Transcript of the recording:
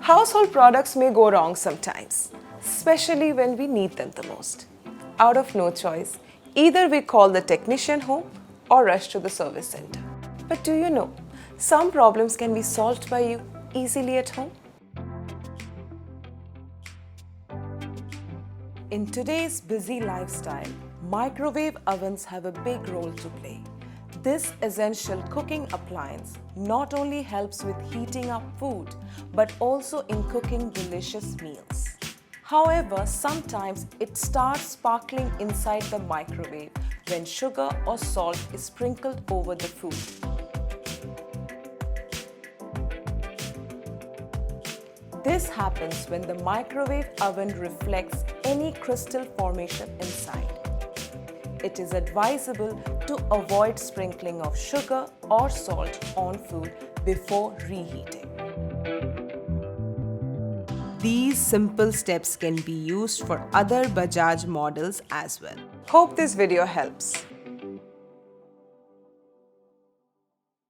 Household products may go wrong sometimes, especially when we need them the most. Out of no choice, either we call the technician home or rush to the service center. But do you know, some problems can be solved by you easily at home? In today's busy lifestyle, microwave ovens have a big role to play. This essential cooking appliance not only helps with heating up food, but also in cooking delicious meals. However, sometimes it starts sparkling inside the microwave when sugar or salt is sprinkled over the food. This happens when the microwave oven reflects any crystal formation inside. It is advisable to avoid sprinkling of sugar or salt on food before reheating. These simple steps can be used for other Bajaj models as well. Hope this video helps.